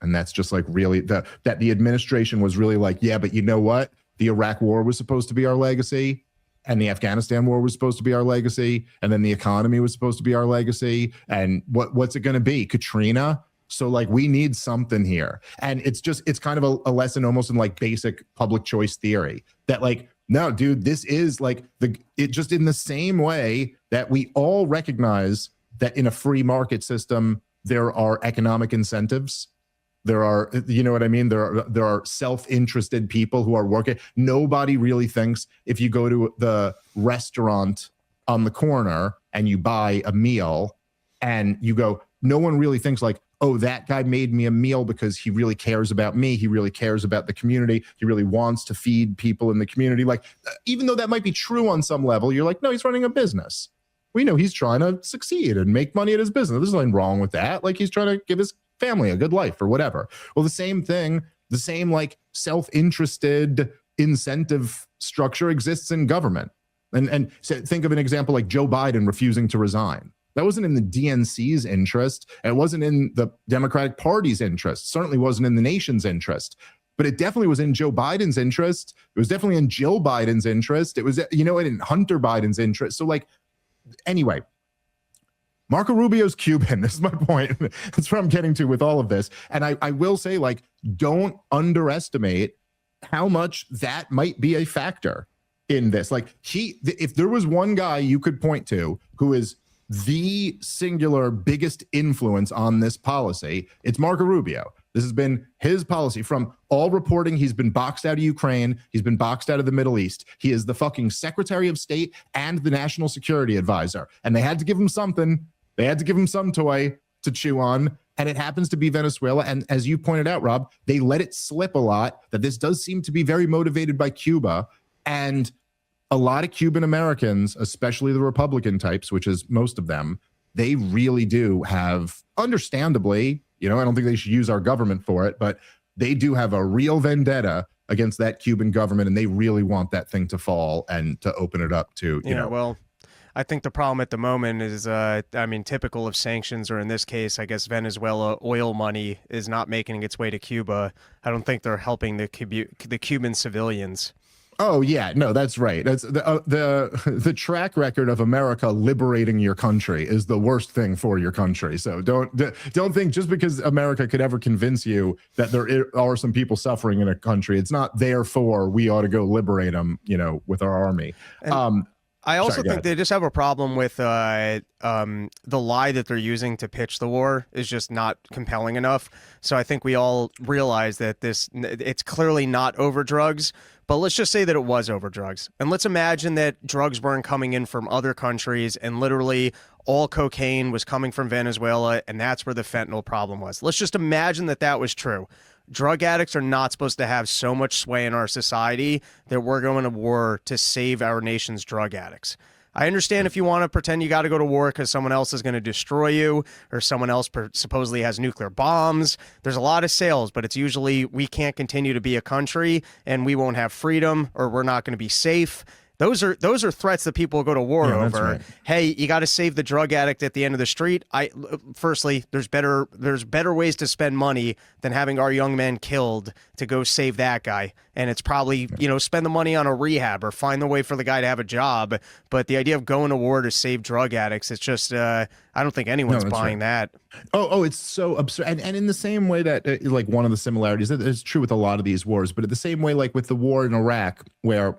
And that's just like really that the administration was really like, yeah, but you know what? The Iraq war was supposed to be our legacy, and the Afghanistan war was supposed to be our legacy, and then the economy was supposed to be our legacy. And what's it going to be? Katrina? So like we need something here. And it's kind of a lesson almost in like basic public choice theory that like, no, dude, this is like it just in the same way that we all recognize that in a free market system, there are economic incentives. There are, you know what I mean? There are self-interested people who are working. Nobody really thinks if you go to the restaurant on the corner and you buy a meal and you go, no one really thinks like, oh, that guy made me a meal because he really cares about me. He really cares about the community. He really wants to feed people in the community. Like, even though that might be true on some level, you're like, no, he's running a business. We know he's trying to succeed and make money at his business. There's nothing wrong with that. Like, he's trying to give his family a good life or whatever. Well, the same thing, the same like self-interested incentive structure exists in government. And so think of an example like Joe Biden refusing to resign. That wasn't in the DNC's interest. And it wasn't in the Democratic Party's interest. Certainly wasn't in the nation's interest. But it definitely was in Joe Biden's interest. It was definitely in Jill Biden's interest. It was, you know, in Hunter Biden's interest. So like, anyway, Marco Rubio's Cuban. This is my point. That's where I'm getting to with all of this. And I will say, like, don't underestimate how much that might be a factor in this. Like, if there was one guy you could point to who is the singular biggest influence on this policy, it's Marco Rubio. This has been his policy from all reporting. He's been boxed out of Ukraine. He's been boxed out of the Middle East. He is the fucking Secretary of State and the National Security Advisor. And they had to give him something. They had to give him some toy to chew on. And it happens to be Venezuela. And as you pointed out, Rob, they let it slip a lot that this does seem to be very motivated by Cuba. And a lot of Cuban Americans, especially the Republican types, which is most of them, they really do have, understandably, you know, I don't think they should use our government for it, but they do have a real vendetta against that Cuban government, and they really want that thing to fall and to open it up to, you know. Well, I think the problem at the moment is, I mean, typical of sanctions, or in this case, I guess Venezuela oil money is not making its way to Cuba. I don't think they're helping the Cuban civilians. Oh yeah, no, that's right. That's the track record of America liberating your country is the worst thing for your country. So don't think just because America could ever convince you that there are some people suffering in a country, it's not therefore we ought to go liberate them, you know, with our army. And I also think they just have a problem with the lie that they're using to pitch the war is just not compelling enough. So I think we all realize that it's clearly not over drugs, but let's just say that it was over drugs. And let's imagine that drugs weren't coming in from other countries and literally all cocaine was coming from Venezuela, and that's where the fentanyl problem was. Let's just imagine that that was true. Drug addicts are not supposed to have so much sway in our society that we're going to war to save our nation's drug addicts. I understand if you want to pretend you got to go to war because someone else is going to destroy you or someone else supposedly has nuclear bombs. There's a lot of sales, but it's usually we can't continue to be a country and we won't have freedom or we're not going to be safe. Those are threats that people go to war over. Right. Hey, you got to save the drug addict at the end of the street. Firstly, there's better ways to spend money than having our young men killed to go save that guy. And it's probably, you know, spend the money on a rehab or find the way for the guy to have a job. But the idea of going to war to save drug addicts, it's just I don't think anyone's buying that. Oh, it's so absurd. And in the same way that like one of the similarities that is true with a lot of these wars, but in the same way, like with the war in Iraq, where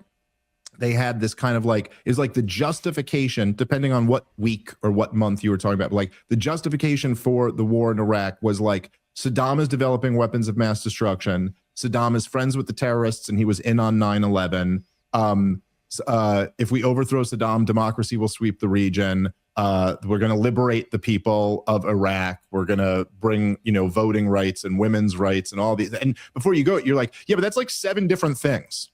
they had this kind of like, is like the justification, depending on what week or what month you were talking about, like the justification for the war in Iraq was like Saddam is developing weapons of mass destruction. Saddam is friends with the terrorists and he was in on 9/11. If we overthrow Saddam, democracy will sweep the region. We're going to liberate the people of Iraq. We're going to bring, you know, voting rights and women's rights and all these. And before you go, you're like, yeah, but that's like 7 different things.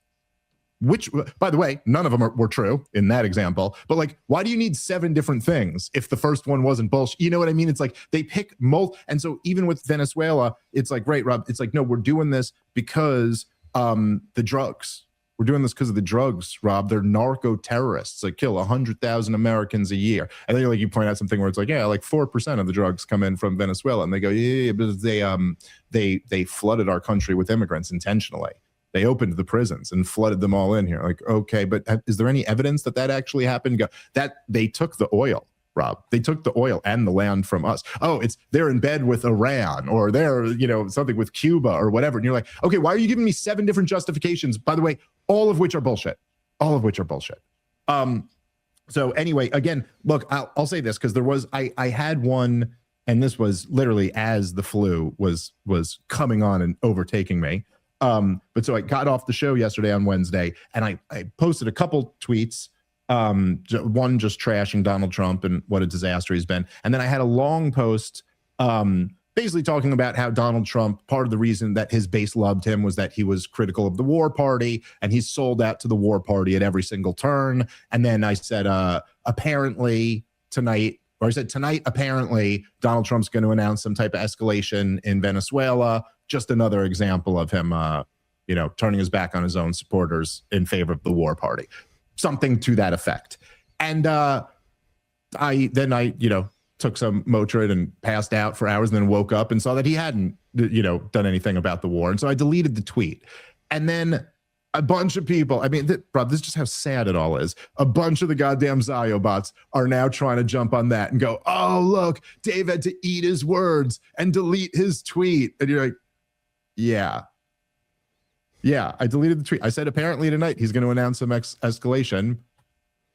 Which, by the way, none of them were true in that example. But like, why do you need 7 different things if the first one wasn't bullshit? You know what I mean? It's like they pick and so even with Venezuela, it's like, right, Rob, it's like, no, we're doing this because the drugs. We're doing this because of the drugs, Rob. They're narco terrorists. Like kill 100,000 Americans a year. And then like you point out something where it's like, yeah, like 4% of the drugs come in from Venezuela, and they go, yeah, but they flooded our country with immigrants intentionally. They opened the prisons and flooded them all in here. Like, okay, but is there any evidence that actually happened? That they took the oil, Rob. They took the oil and the land from us. Oh, they're in bed with Iran, or they're, something with Cuba or whatever. And you're like, okay, why are you giving me 7 different justifications? By the way, all of which are bullshit. All of which are bullshit. So anyway, again, look, I'll say this because I had one, and this was literally as the flu was coming on and overtaking me. But so I got off the show yesterday on Wednesday, and I posted a couple tweets. One just trashing Donald Trump and what a disaster he's been. And then I had a long post basically talking about how Donald Trump, part of the reason that his base loved him was that he was critical of the war party, and he's sold out to the war party at every single turn. And then I said, apparently tonight, apparently Donald Trump's going to announce some type of escalation in Venezuela. Just another example of him, turning his back on his own supporters in favor of the war party. Something to that effect. And I took some Motrin and passed out for hours, and then woke up and saw that he hadn't, done anything about the war. And so I deleted the tweet. And then a bunch of people, bro, this is just how sad it all is. A bunch of the goddamn Ziobots are now trying to jump on that and go, oh, look, Dave had to eat his words and delete his tweet. And you're like, yeah, I deleted the tweet. I said, apparently tonight he's going to announce some escalation,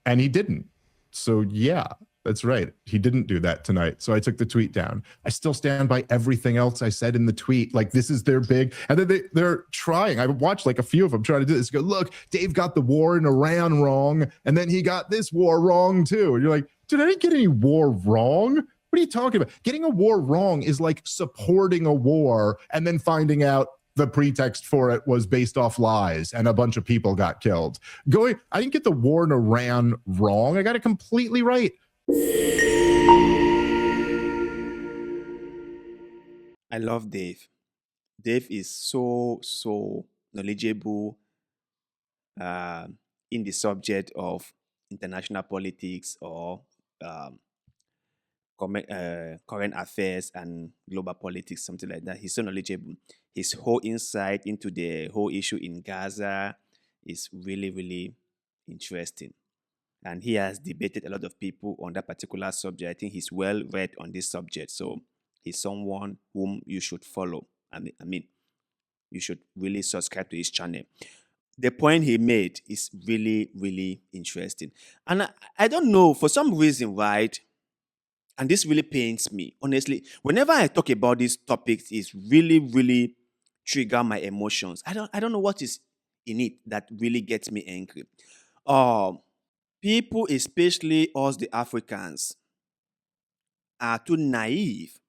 and he didn't. So yeah, that's right. He didn't do that tonight. So I took the tweet down. I still stand by everything else I said in the tweet. Like, this is their big, and then they're trying. I watched like a few of them trying to do this. Go, look, Dave got the war in Iran wrong, and then he got this war wrong too. And you're like, did I get any war wrong? What are you talking about? Getting a war wrong is like supporting a war and then finding out the pretext for it was based off lies and a bunch of people got killed. I didn't get the war in Iran wrong. I got it completely right. I love Dave. Dave is so knowledgeable in the subject of international politics or current affairs and global politics, something like that. He's so knowledgeable. His whole insight into the whole issue in Gaza is really, really interesting. And he has debated a lot of people on that particular subject. I think he's well read on this subject. So he's someone whom you should follow. I mean, you should really subscribe to his channel. The point he made is really, really interesting. And I don't know, for some reason, right? And this really pains me, honestly. Whenever I talk about these topics, it's really, really trigger my emotions. I don't know what is in it that really gets me angry. People, especially us, the Africans, are too naive,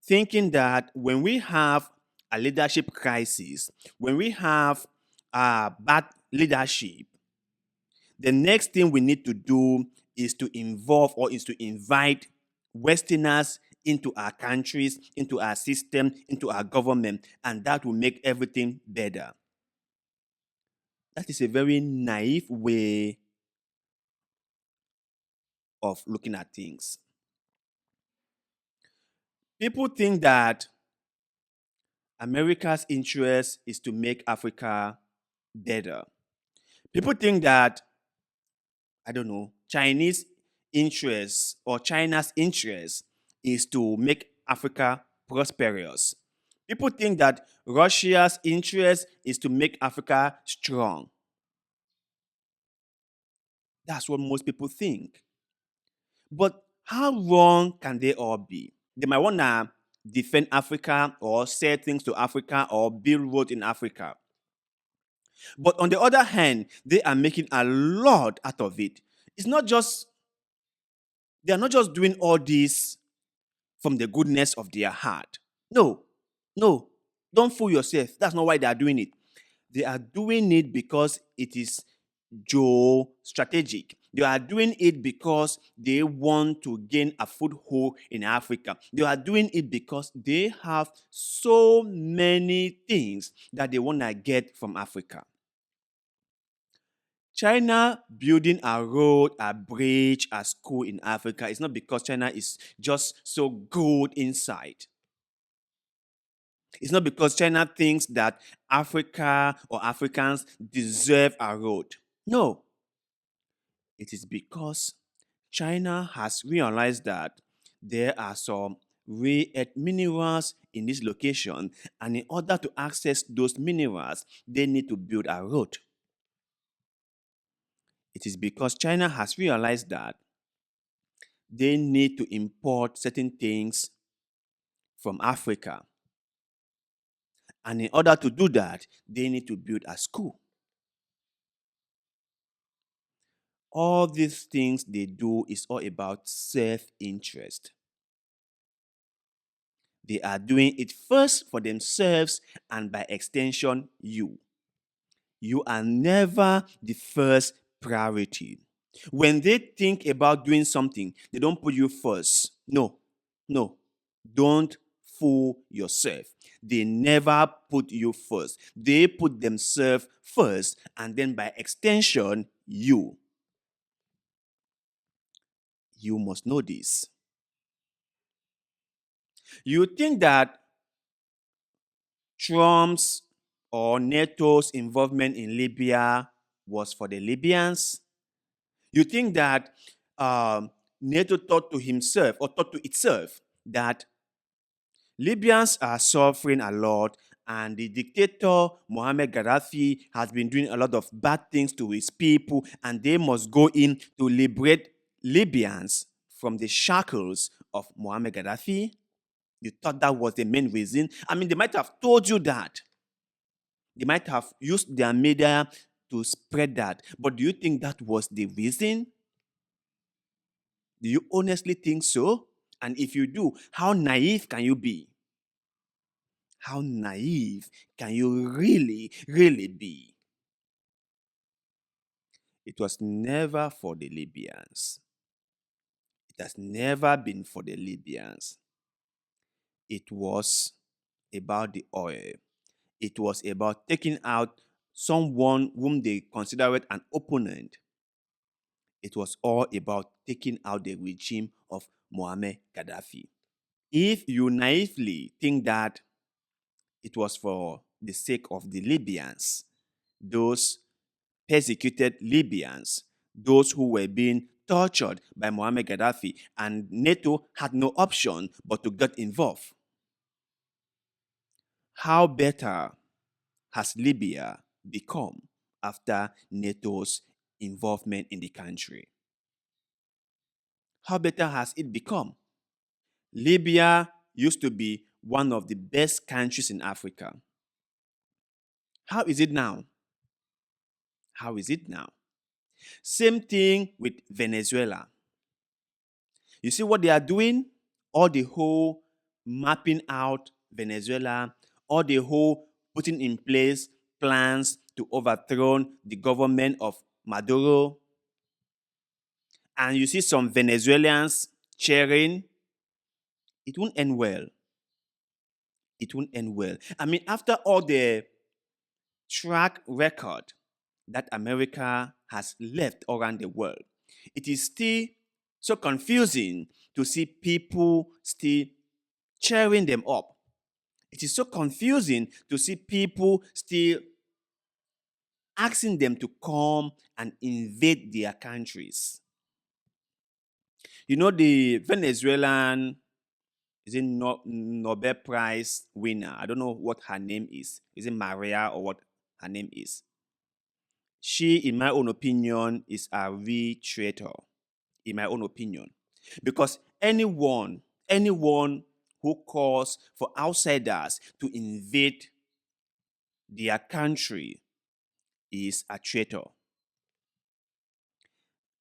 thinking that when we have a leadership crisis, when we have bad leadership, the next thing we need to do is to involve or is to invite Westerners into our countries, into our system, into our government, and that will make everything better. That is a very naive way of looking at things. People think that America's interest is to make Africa better. People think that, I don't know, Chinese interest or China's interest is to make Africa prosperous. People think that Russia's interest is to make Africa strong. That's what most people think. But how wrong can they all be? They might want to defend Africa or say things to Africa or build roads in Africa. But on the other hand, they are making a lot out of it. They are not just doing all this from the goodness of their heart. No, don't fool yourself. That's not why they are doing it. They are doing it because it is geostrategic. They are doing it because they want to gain a foothold in Africa. They are doing it because they have so many things that they want to get from Africa. China building a road, a bridge, a school in Africa is not because China is just so good inside. It's not because China thinks that Africa or Africans deserve a road. No. It is because China has realized that there are some rare earth minerals in this location, and in order to access those minerals, they need to build a road. It is because China has realized that they need to import certain things from Africa. And in order to do that, they need to build a school. All these things they do is all about self-interest. They are doing it first for themselves and by extension, you. You are never the first priority. When they think about doing something, they don't put you first. No, no. Don't fool yourself. They never put you first. They put themselves first, and then by extension, you. You must know this. You think that Trump's or NATO's involvement in Libya was for the Libyans? You think that NATO thought to himself or thought to itself that Libyans are suffering a lot and the dictator Muammar Gaddafi has been doing a lot of bad things to his people and they must go in to liberate Libyans from the shackles of Muammar Gaddafi? You thought that was the main reason? I mean, they might have told you that. They might have used their media to spread that. But do you think that was the reason? Do you honestly think so? And if you do, how naive can you be? How naive can you really, really be? It was never for the Libyans. It has never been for the Libyans. It was about the oil. It was about taking out someone whom they considered an opponent. It was all about taking out the regime of Muammar Gaddafi. If you naively think that it was for the sake of the Libyans, those persecuted Libyans, those who were being tortured by Muammar Gaddafi, and NATO had no option but to get involved. How better has Libya become after NATO's involvement in the country? How better has it become? Libya used to be one of the best countries in Africa. How is it now? How is it now? Same thing with Venezuela. You see what they are doing? All the whole mapping out Venezuela, all the whole putting in place plans to overthrow the government of Maduro. And you see some Venezuelans cheering. It won't end well. It won't end well. I mean, after all the track record that America has left around the world, it is still so confusing to see people still cheering them up. It is so confusing to see people still asking them to come and invade their countries. You know, the Venezuelan is it Nobel Prize winner? I don't know what her name is. Is it Maria or what her name is? She, in my own opinion, is a real traitor, in my own opinion. Because anyone who calls for outsiders to invade their country is a traitor.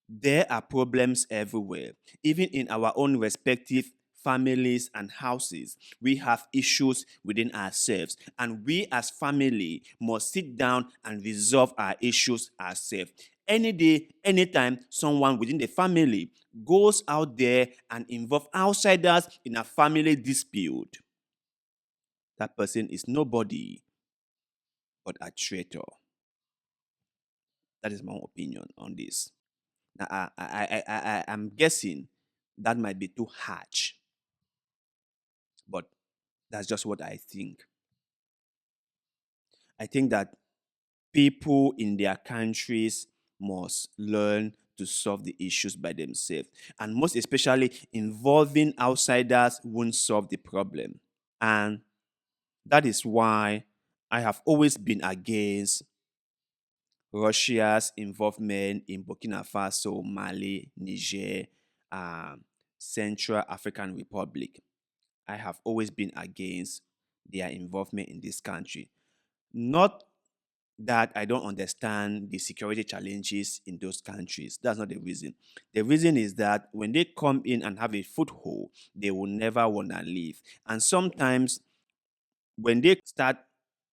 There are problems everywhere, even in our own respective families and houses. We have issues within ourselves, and we as family must sit down and resolve our issues ourselves. Any day, anytime someone within the family goes out there and involve outsiders in a family dispute, that person is nobody but a traitor. That is my opinion on this. Now, I'm guessing that might be too harsh, but that's just what I think. I think that people in their countries must learn to solve the issues by themselves. And most especially, involving outsiders won't solve the problem. And that is why I have always been against Russia's involvement in Burkina Faso, Mali, Niger, um, Central African Republic. I have always been against their involvement in this country. Not that I don't understand the security challenges in those countries. That's not the reason. The reason is that when they come in and have a foothold, they will never want to leave. And sometimes when they start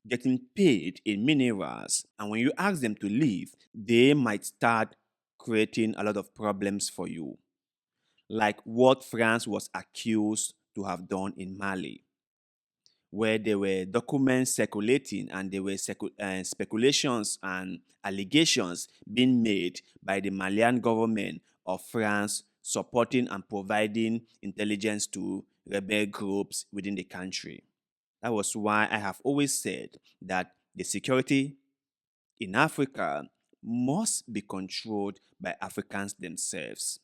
getting paid in minerals, and when you ask them to leave, they might start creating a lot of problems for you, like what France was accused to have done in Mali, where there were documents circulating and there were speculations and allegations being made by the Malian government of France supporting and providing intelligence to rebel groups within the country. That was why I have always said that the security in Africa must be controlled by Africans themselves.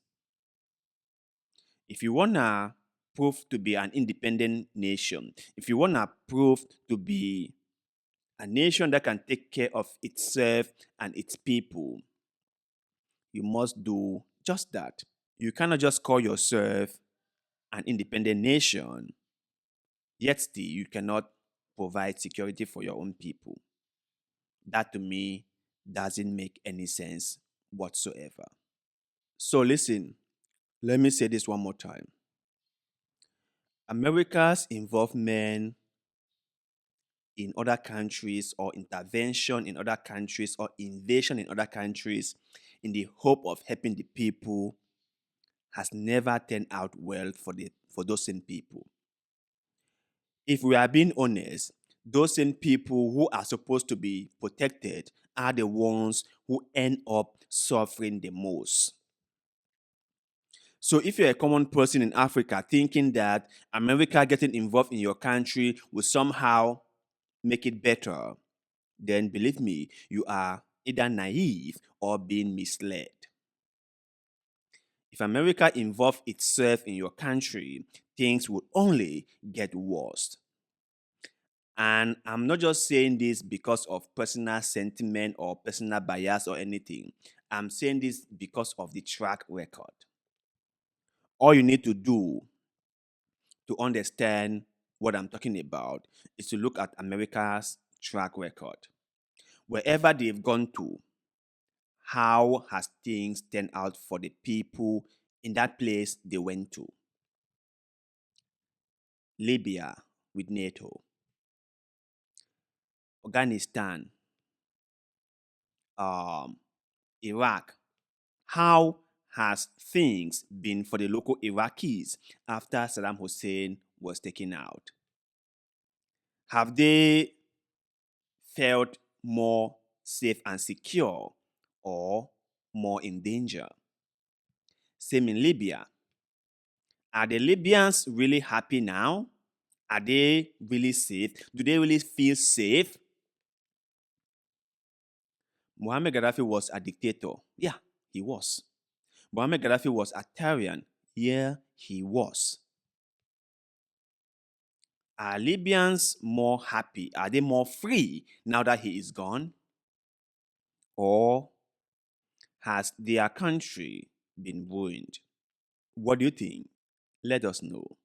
If you want to prove to be an independent nation, if you want to prove to be a nation that can take care of itself and its people, you must do just that. You cannot just call yourself an independent nation, yet still you cannot provide security for your own people. That to me doesn't make any sense whatsoever. So listen, let me say this one more time. America's involvement in other countries or intervention in other countries or invasion in other countries in the hope of helping the people has never turned out well for those same people. If we are being honest, those same people who are supposed to be protected are the ones who end up suffering the most. So if you're a common person in Africa thinking that America getting involved in your country will somehow make it better, then believe me, you are either naive or being misled. If America involved itself in your country, things would only get worse. And I'm not just saying this because of personal sentiment or personal bias or anything. I'm saying this because of the track record. All you need to do to understand what I'm talking about is to look at America's track record. Wherever they've gone to, how has things turned out for the people in that place they went to? Libya with NATO, Afghanistan, Iraq. How has things been for the local Iraqis after Saddam Hussein was taken out? Have they felt more safe and secure or more in danger? Same in Libya. Are the Libyans really happy now? Are they really safe? Do they really feel safe? Muammar Gaddafi was a dictator. Yeah, he was. Muammar Gaddafi was a tyrant. Yeah, he was. Are Libyans more happy? Are they more free now that he is gone? Or has their country been ruined? What do you think? Let us know.